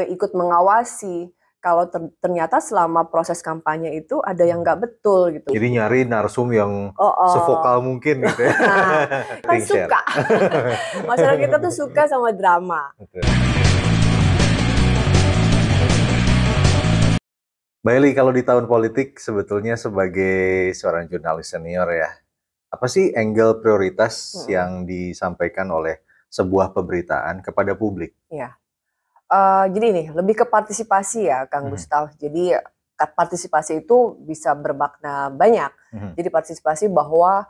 ikut mengawasi kalau ternyata selama proses kampanye itu ada yang nggak betul gitu. Jadi nyari narsum yang sevokal mungkin gitu ya. Nah, kan suka. Masyarakat kita tuh suka sama drama. Betul. Mbak Eli, kalau di tahun politik sebetulnya sebagai seorang jurnalis senior ya, apa sih angle prioritas yang disampaikan oleh sebuah pemberitaan kepada publik? Ya, jadi nih lebih ke partisipasi ya, Kang Gustaf. Jadi partisipasi itu bisa bermakna banyak. Jadi partisipasi bahwa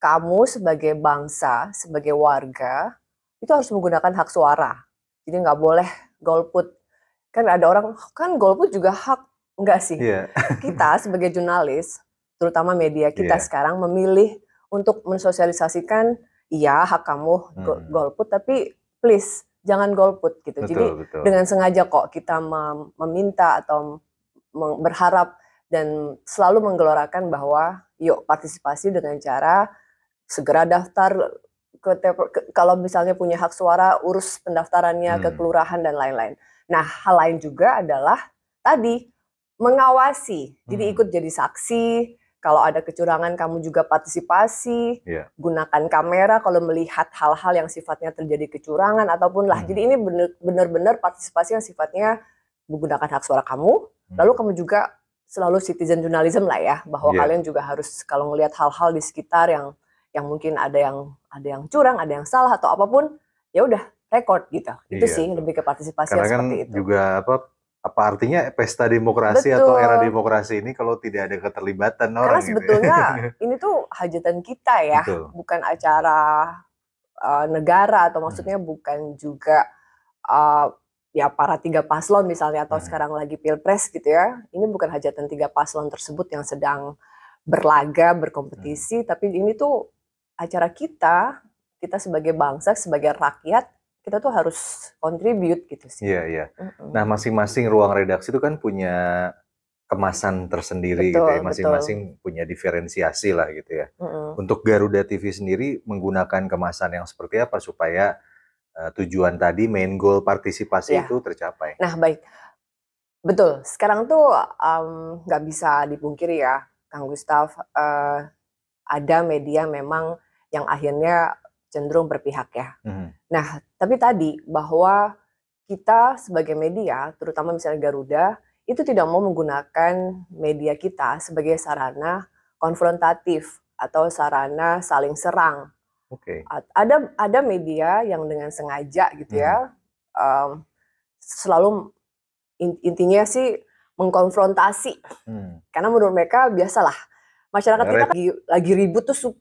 kamu sebagai bangsa, sebagai warga, itu harus menggunakan hak suara. Jadi nggak boleh golput. Kan ada orang, kan golput juga hak. Enggak sih. Yeah. Kita sebagai jurnalis, terutama media kita sekarang memilih untuk mensosialisasikan, iya hak kamu golput, tapi please jangan golput gitu. Betul, jadi betul. Dengan sengaja kok kita meminta atau berharap dan selalu menggelorakan bahwa yuk partisipasi dengan cara segera daftar kalau misalnya punya hak suara, urus pendaftarannya ke kelurahan dan lain-lain. Nah, hal lain juga adalah tadi mengawasi, jadi ikut jadi saksi. Kalau ada kecurangan kamu juga partisipasi, gunakan kamera kalau melihat hal-hal yang sifatnya terjadi kecurangan ataupun lah. Jadi ini benar-benar partisipasi yang sifatnya menggunakan hak suara kamu. Lalu kamu juga selalu citizen journalism lah ya, bahwa kalian juga harus kalau melihat hal-hal di sekitar yang mungkin ada yang curang, ada yang salah atau apapun, ya udah record gitu. Itu sih lebih ke partisipasi yang seperti itu. Juga apa artinya pesta demokrasi atau era demokrasi ini kalau tidak ada keterlibatan orang? Karena sebetulnya ini tuh hajatan kita ya, bukan acara negara atau maksudnya bukan juga ya para tiga paslon misalnya atau sekarang lagi pilpres gitu ya. Ini bukan hajatan tiga paslon tersebut yang sedang berlaga, berkompetisi, tapi ini tuh acara kita sebagai bangsa, sebagai rakyat, kita tuh harus contribute gitu sih. Iya, iya. Nah, masing-masing ruang redaksi itu kan punya kemasan tersendiri gitu ya. Masing-masing punya diferensiasi lah gitu ya. Untuk Garuda TV sendiri menggunakan kemasan yang seperti apa supaya tujuan tadi main goal partisipasi itu tercapai? Nah, baik. Betul. Sekarang tuh nggak bisa dipungkiri ya, Kang Gustaf. Ada media memang yang akhirnya cenderung berpihak ya. Nah, tapi tadi bahwa kita sebagai media, terutama misalnya Garuda, itu tidak mau menggunakan media kita sebagai sarana konfrontatif atau sarana saling serang. Ada media yang dengan sengaja gitu ya, selalu intinya sih mengkonfrontasi. Karena menurut mereka biasalah, masyarakat kita lagi ribut tuh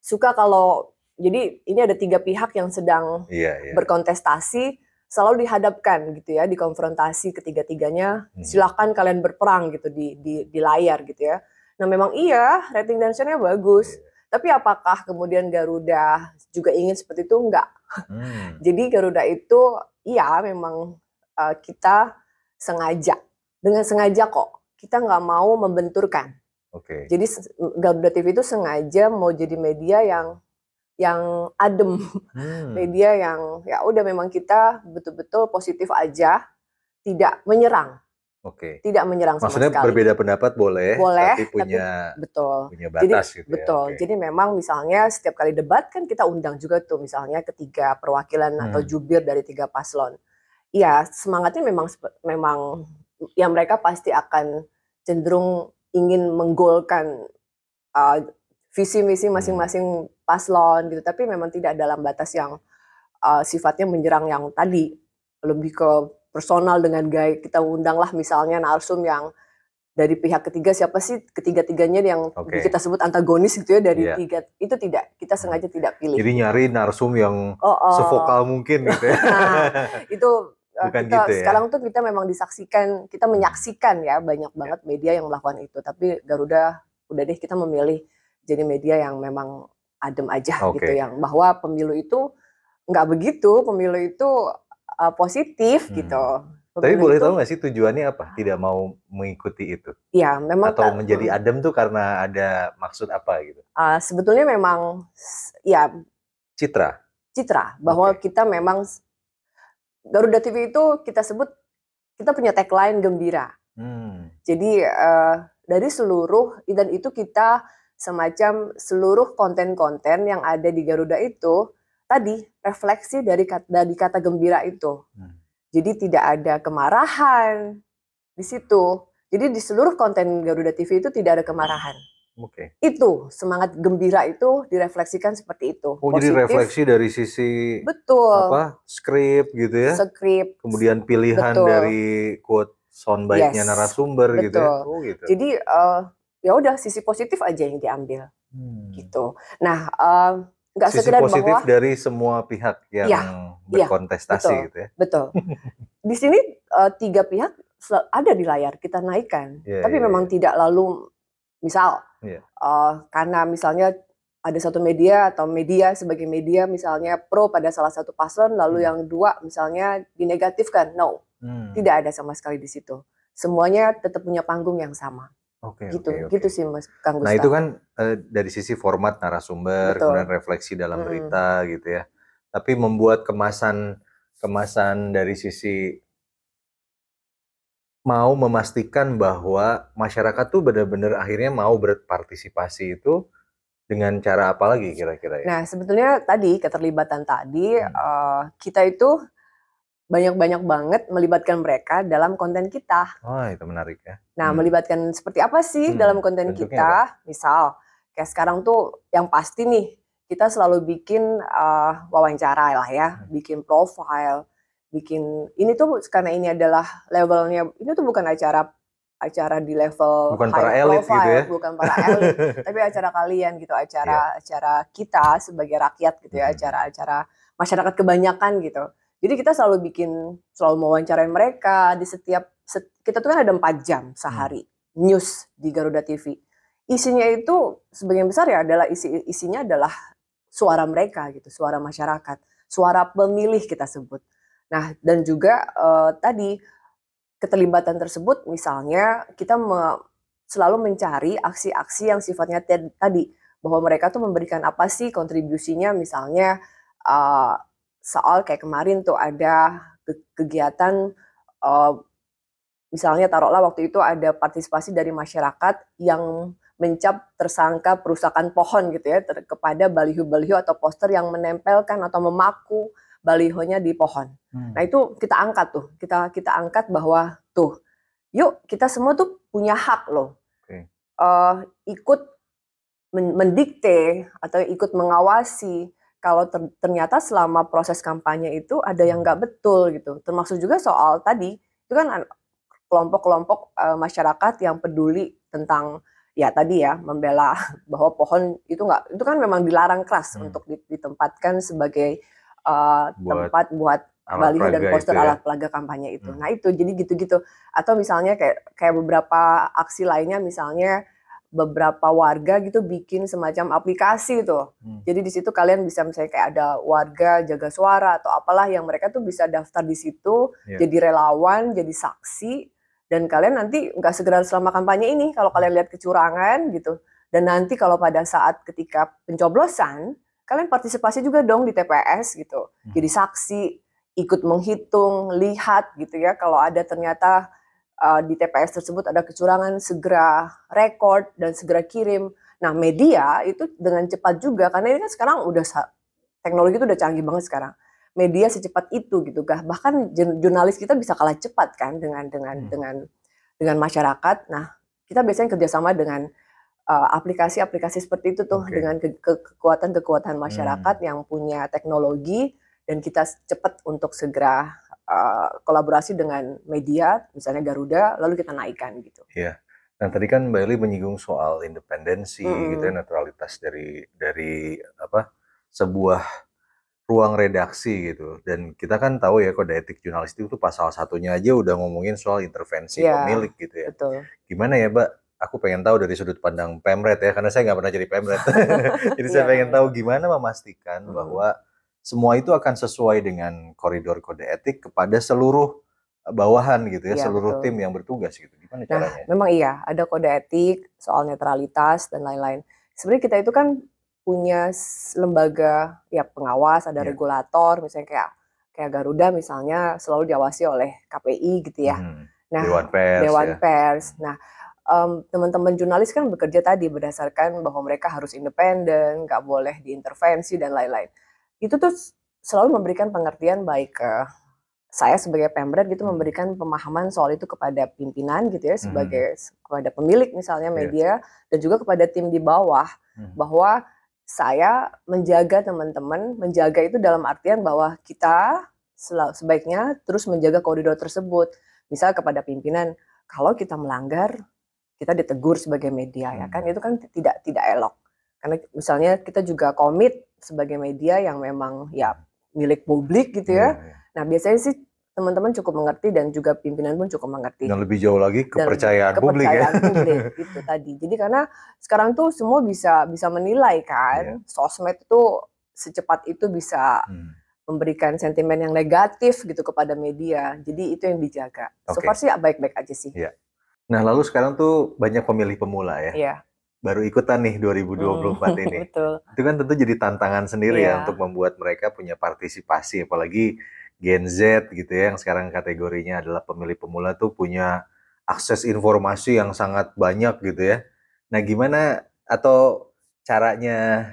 suka kalau jadi ini ada tiga pihak yang sedang berkontestasi, selalu dihadapkan gitu ya, dikonfrontasi ketiga-tiganya, silakan kalian berperang gitu di layar gitu ya. Nah memang iya, rating dan share-nya bagus, tapi apakah kemudian Garuda juga ingin seperti itu? Enggak. Jadi Garuda itu iya memang kita sengaja, dengan sengaja kok, kita nggak mau membenturkan. Jadi Garuda TV itu sengaja mau jadi media yang adem, media yang ya udah memang kita betul-betul positif aja, tidak menyerang, tidak menyerang sama sekali. Maksudnya berbeda pendapat boleh, tapi punya batas jadi, gitu ya. Betul. Jadi memang misalnya setiap kali debat kan kita undang juga tuh misalnya ketiga perwakilan atau jubir dari tiga paslon. Iya semangatnya memang ya mereka pasti akan cenderung ingin menggolkan visi misi masing-masing paslon gitu, tapi memang tidak dalam batas yang sifatnya menyerang yang tadi, lebih ke personal dengan gaya kita undang lah misalnya narsum yang dari pihak ketiga, siapa sih ketiga-tiganya yang kita sebut antagonis gitu ya dari tiga, itu tidak, kita sengaja tidak pilih. Jadi nyari narsum yang sevokal mungkin gitu ya. Nah, itu bukan kita gitu ya? Sekarang tuh kita memang disaksikan, kita menyaksikan ya banyak banget media yang melakukan itu, tapi Garuda udah deh kita memilih jadi media yang memang adem aja gitu, yang bahwa pemilu itu nggak begitu, pemilu itu positif gitu. Tapi boleh tahu nggak sih tujuannya apa? Tidak mau mengikuti itu? Ya memang. Atau menjadi adem tuh karena ada maksud apa gitu? Sebetulnya memang ya citra bahwa kita memang Garuda TV itu kita sebut kita punya tagline gembira. Jadi dari seluruh, dan itu kita semacam seluruh konten-konten yang ada di Garuda itu tadi refleksi dari kata gembira itu. Jadi tidak ada kemarahan di situ. Jadi di seluruh konten Garuda TV itu tidak ada kemarahan. Itu semangat gembira itu direfleksikan seperti itu. Oh, jadi refleksi dari sisi skrip gitu ya? Skrip. Kemudian pilihan dari quote soundbite-nya narasumber gitu ya? Oh, gitu. Jadi ya udah sisi positif aja yang diambil gitu. Nah, nggak sekedar bahwa sisi positif dari semua pihak yang berkontestasi gitu ya. Betul. Di sini 3 pihak ada di layar kita naikkan, tapi memang tidak lalu misal karena misalnya ada satu media atau media sebagai media misalnya pro pada salah satu paslon, lalu yang dua misalnya dinegatifkan, tidak ada sama sekali di situ. Semuanya tetap punya panggung yang sama. Gitu sih Mas Kang Gustaf. Nah itu kan dari sisi format narasumber, kemudian refleksi dalam berita gitu ya. Tapi membuat kemasan dari sisi mau memastikan bahwa masyarakat tuh benar-benar akhirnya mau berpartisipasi itu dengan cara apa lagi kira-kira ya? Nah sebetulnya tadi keterlibatan tadi kita itu banyak-banyak banget melibatkan mereka dalam konten kita. Oh itu menarik ya. Nah melibatkan seperti apa sih dalam konten kita? Misal kayak sekarang tuh yang pasti nih kita selalu bikin wawancara lah ya, bikin profile, bikin ini tuh karena ini adalah levelnya, ini tuh bukan acara di level bukan para elit gitu ya, bukan para elit, tapi acara kalian gitu, acara kita sebagai rakyat gitu ya, acara masyarakat kebanyakan gitu. Jadi kita selalu mewawancarai mereka di kita tuh kan ada 4 jam sehari news di Garuda TV. Isinya itu sebagian besar ya adalah isinya adalah suara mereka gitu, suara masyarakat, suara pemilih kita sebut. Nah, dan juga tadi keterlibatan tersebut misalnya kita selalu mencari aksi-aksi yang sifatnya tadi bahwa mereka tuh memberikan apa sih kontribusinya, misalnya soal kayak kemarin tuh ada kegiatan misalnya taruhlah waktu itu ada partisipasi dari masyarakat yang mencap tersangka perusakan pohon gitu ya kepada baliho-baliho atau poster yang menempelkan atau memaku balihonya di pohon. Nah itu kita angkat tuh, kita angkat bahwa tuh, yuk kita semua tuh punya hak loh, ikut mendikte atau ikut mengawasi kalau ternyata selama proses kampanye itu ada yang nggak betul gitu. Termasuk juga soal tadi itu kan kelompok-kelompok masyarakat yang peduli tentang ya tadi ya membela bahwa pohon itu kan memang dilarang keras untuk ditempatkan sebagai tempat buat baliho dan poster alat peraga kampanye itu. Nah itu jadi gitu-gitu. Atau misalnya kayak beberapa aksi lainnya, misalnya beberapa warga gitu bikin semacam aplikasi tuh. Jadi di situ kalian bisa misalnya kayak ada warga jaga suara atau apalah yang mereka tuh bisa daftar di situ, jadi relawan, jadi saksi, dan kalian nanti nggak segera selama kampanye ini kalau kalian lihat kecurangan gitu. Dan nanti kalau pada saat ketika pencoblosan, kalian partisipasi juga dong di TPS gitu. Jadi saksi, ikut menghitung, lihat gitu ya kalau ada ternyata di TPS tersebut ada kecurangan, segera rekord dan segera kirim. Nah media itu dengan cepat juga, karena ini kan sekarang udah teknologi itu udah canggih banget sekarang. Media secepat itu gitu, bahkan jurnalis kita bisa kalah cepat kan dengan masyarakat. Nah kita biasanya kerjasama dengan aplikasi-aplikasi seperti itu tuh, dengan kekuatan masyarakat yang punya teknologi, dan kita cepat untuk segera kolaborasi dengan media, misalnya Garuda, lalu kita naikkan gitu. Iya. Nah tadi kan Mbak Eli menyinggung soal independensi gitu ya, netralitas dari sebuah ruang redaksi gitu. Dan kita kan tahu ya kode etik jurnalistik itu pasal 1-nya aja udah ngomongin soal intervensi pemilik gitu ya. Betul. Gimana ya Mbak? Aku pengen tahu dari sudut pandang Pemret ya, karena saya nggak pernah jadi Pemret. Jadi saya pengen tahu gimana memastikan bahwa semua itu akan sesuai dengan koridor kode etik kepada seluruh bawahan gitu ya, seluruh tim yang bertugas gitu. Gimana caranya? Memang iya, ada kode etik, soal netralitas dan lain-lain. Sebenarnya kita itu kan punya lembaga ya pengawas, ada regulator, misalnya kayak kayak Garuda misalnya selalu diawasi oleh KPI gitu ya. Nah, Dewan Pers. Nah, teman-teman jurnalis kan bekerja tadi berdasarkan bahwa mereka harus independen, nggak boleh diintervensi dan lain-lain. Itu tuh selalu memberikan pengertian baik ke saya sebagai Pemret gitu, memberikan pemahaman soal itu kepada pimpinan gitu ya, sebagai kepada pemilik misalnya media, dan juga kepada tim di bawah, bahwa saya menjaga teman-teman, menjaga itu dalam artian bahwa kita sebaiknya terus menjaga koridor tersebut. Misal kepada pimpinan, kalau kita melanggar, kita ditegur sebagai media ya kan, itu kan tidak elok. Karena misalnya kita juga komit sebagai media yang memang ya milik publik gitu ya. Nah biasanya sih teman-teman cukup mengerti dan juga pimpinan pun cukup mengerti. Dan lebih jauh lagi kepercayaan publik ya. Publik itu tadi. Jadi karena sekarang tuh semua bisa menilai kan, sosmed itu secepat itu bisa memberikan sentimen yang negatif gitu kepada media. Jadi itu yang dijaga. So far sih baik-baik aja sih. Nah lalu sekarang tuh banyak pemilih pemula ya. Baru ikutan nih 2024 ini. Betul. Itu kan tentu jadi tantangan sendiri ya untuk membuat mereka punya partisipasi, apalagi Gen Z gitu ya, yang sekarang kategorinya adalah pemilih pemula tuh punya akses informasi yang sangat banyak gitu ya. Nah gimana atau caranya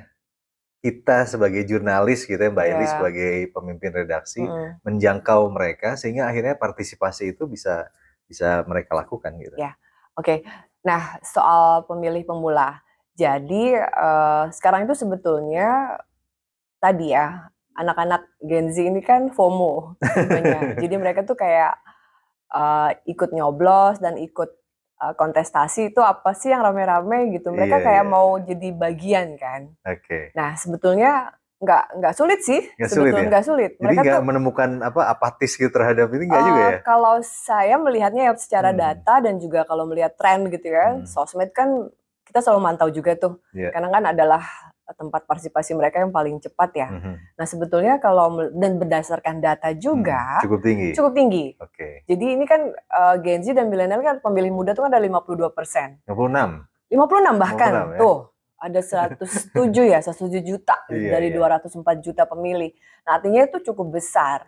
kita sebagai jurnalis gitu ya, Mbak Eli sebagai pemimpin redaksi menjangkau mereka sehingga akhirnya partisipasi itu bisa mereka lakukan gitu. Ya, oke. Nah soal pemilih pemula, jadi sekarang itu sebetulnya tadi ya, anak-anak Gen Z ini kan FOMO sebenarnya. Jadi mereka tuh kayak ikut nyoblos dan ikut kontestasi itu apa sih yang rame-rame gitu. Mereka kayak mau jadi bagian kan. Nah sebetulnya nggak sulit sih. Nggak sulit. Jadi nggak menemukan apatis gitu terhadap ini nggak juga ya? Kalau saya melihatnya ya secara data dan juga kalau melihat tren gitu ya, sosmed kan kita selalu mantau juga tuh. Karena kan adalah tempat partisipasi mereka yang paling cepat ya. Nah sebetulnya kalau dan berdasarkan data juga cukup tinggi. Jadi ini kan Gen Z dan milenial kan pemilih muda tuh kan ada 52%. 56 bahkan 56, tuh ada 107 ya, 107 juta dari 204 juta pemilih. Nah artinya itu cukup besar.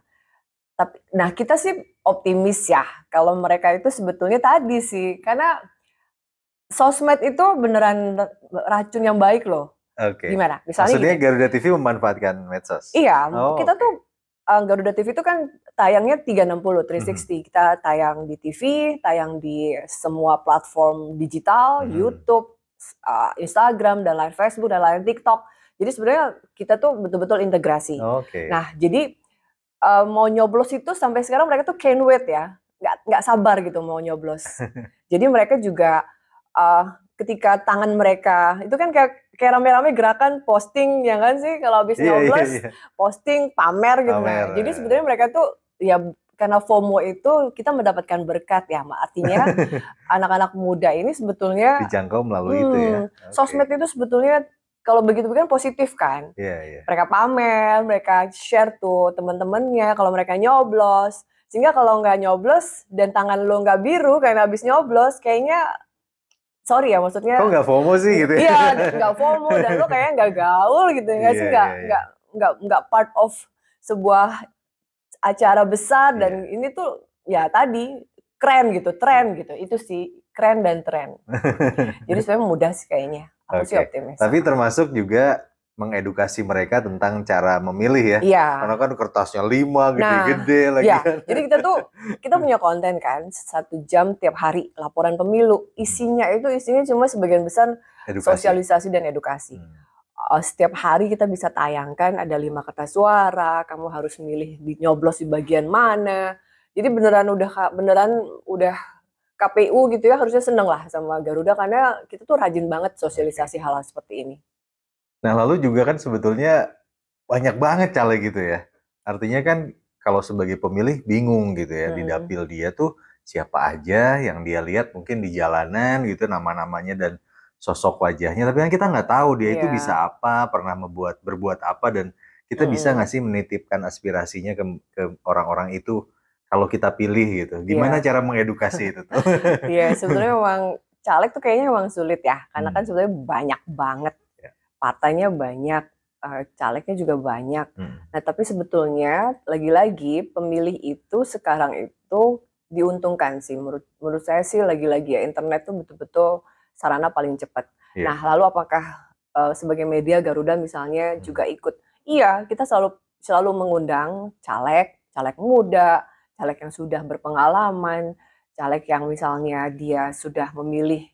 Tapi, nah kita sih optimis ya kalau mereka itu sebetulnya tadi sih, karena sosmed itu beneran racun yang baik loh. Gimana? Misalnya maksudnya gini, Garuda TV memanfaatkan medsos? Iya, kita tuh Garuda TV itu kan tayangnya 360, 360. Kita tayang di TV, tayang di semua platform digital, YouTube, Instagram, dan lain Facebook, dan lain TikTok. Jadi sebenarnya kita tuh betul-betul integrasi. Nah, jadi mau nyoblos itu sampai sekarang mereka tuh can't wait ya, nggak sabar gitu mau nyoblos. Jadi mereka juga ketika tangan mereka itu kan kayak rame-rame gerakan posting ya kan sih kalau habis nyoblos posting pamer gitu. Nah, jadi sebenarnya mereka tuh ya karena FOMO itu kita mendapatkan berkat ya, artinya anak-anak muda ini sebetulnya dijangkau melalui itu ya. Sosmed itu sebetulnya kalau begitu kan positif kan. Mereka pamer, mereka share tuh teman-temannya kalau mereka nyoblos. Sehingga kalau nggak nyoblos dan tangan lo nggak biru karena habis nyoblos, kayaknya sorry ya maksudnya. Kok nggak FOMO sih gitu? Iya, nggak FOMO dan lo kayaknya nggak gaul gitu nggak sih, nggak part of sebuah acara besar dan ini tuh ya tadi keren gitu, tren gitu, itu sih keren dan tren. Jadi sebenarnya mudah sih kayaknya. Aku sih optimis. Tapi termasuk juga mengedukasi mereka tentang cara memilih ya. Karena kan kertasnya 5 gede-gede lagi. Jadi kita punya konten kan 1 jam tiap hari laporan pemilu. Isinya cuma sebagian besar sosialisasi dan edukasi. Setiap hari kita bisa tayangkan ada 5 kertas suara. Kamu harus milih nyoblos di bagian mana. Jadi beneran udah KPU gitu ya, harusnya seneng lah sama Garuda karena kita tuh rajin banget sosialisasi hal-hal seperti ini. Nah lalu juga kan sebetulnya banyak banget caleg gitu ya. Artinya kan kalau sebagai pemilih bingung gitu ya, di dapil dia tuh siapa aja yang dia lihat mungkin di jalanan gitu nama-namanya dan sosok wajahnya. Tapi kan kita nggak tahu dia itu bisa apa, pernah berbuat apa, dan kita bisa nggak sih menitipkan aspirasinya ke orang-orang itu kalau kita pilih gitu. Gimana cara mengedukasi itu tuh? Iya, sebenarnya memang caleg tuh kayaknya memang sulit ya. Karena kan sebenarnya banyak banget. Partainya banyak, calegnya juga banyak. Nah, tapi sebetulnya lagi-lagi pemilih itu sekarang itu diuntungkan sih. Menurut saya sih lagi-lagi ya, internet tuh betul-betul sarana paling cepat. Nah, lalu apakah sebagai media Garuda misalnya juga ikut? Iya, kita selalu mengundang caleg muda, caleg yang sudah berpengalaman, caleg yang misalnya dia sudah memilih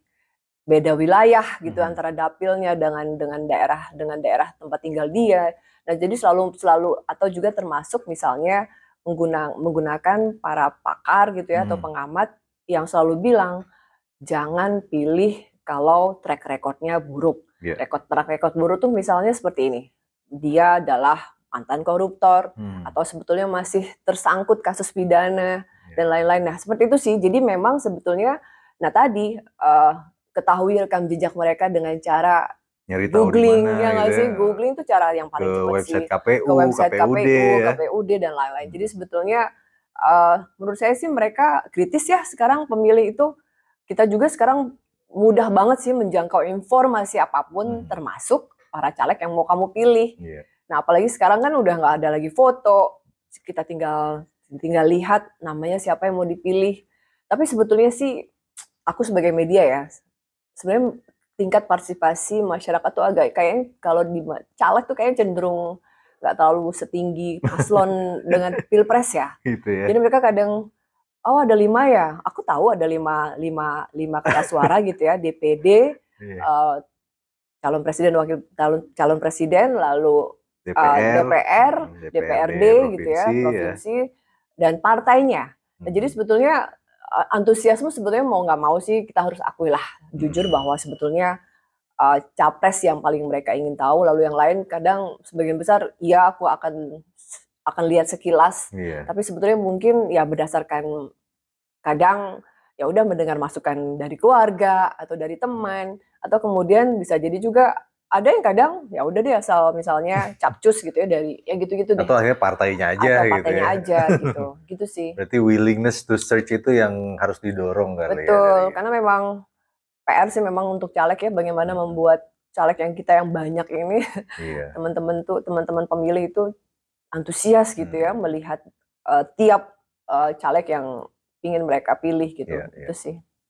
beda wilayah gitu antara dapilnya dengan daerah tempat tinggal dia. Nah, jadi selalu atau juga termasuk misalnya menggunakan para pakar gitu ya atau pengamat yang selalu bilang jangan pilih kalau track recordnya buruk. Track record buruk tuh misalnya seperti ini. Dia adalah mantan koruptor atau sebetulnya masih tersangkut kasus pidana dan lain-lain. Nah, seperti itu sih. Jadi memang sebetulnya tadi ketahui rekam jejak mereka dengan cara nyari googling, ya nggak sih? Googling itu cara yang paling cepat sih. Ke website KPUD dan lain-lain. Jadi sebetulnya menurut saya sih mereka kritis ya sekarang pemilih itu. Kita juga sekarang mudah banget sih menjangkau informasi apapun, termasuk para caleg yang mau kamu pilih. Nah, apalagi sekarang kan udah nggak ada lagi foto, kita tinggal lihat namanya siapa yang mau dipilih. Tapi sebetulnya sih aku sebagai media ya, sebenarnya tingkat partisipasi masyarakat tuh agak kayaknya kalau di caleg tuh kayaknya cenderung nggak terlalu setinggi paslon dengan pilpres ya. Gitu ya. Jadi mereka kadang oh ada 5 ya, aku tahu ada 5 kertas suara gitu ya, DPD, calon presiden, wakil calon presiden, lalu DPR, DPRD gitu ya, provinsi, dan partainya. Nah, jadi sebetulnya antusiasme sebetulnya mau nggak mau sih kita harus akui lah jujur bahwa sebetulnya capres yang paling mereka ingin tahu, lalu yang lain kadang sebagian besar ya aku akan lihat sekilas, tapi sebetulnya mungkin ya berdasarkan kadang ya udah mendengar masukan dari keluarga atau dari teman, atau kemudian bisa jadi juga ada yang kadang ya udah deh asal misalnya capcus gitu ya dari ya gitu-gitu deh. Atau akhirnya partainya aja atau gitu partainya ya. aja gitu sih. Berarti willingness to search itu yang harus didorong kali ya. Betul, karena memang PR sih memang untuk caleg ya, bagaimana membuat caleg yang kita yang banyak ini teman-teman pemilih itu antusias gitu ya melihat tiap caleg yang ingin mereka pilih gitu. Itu sih.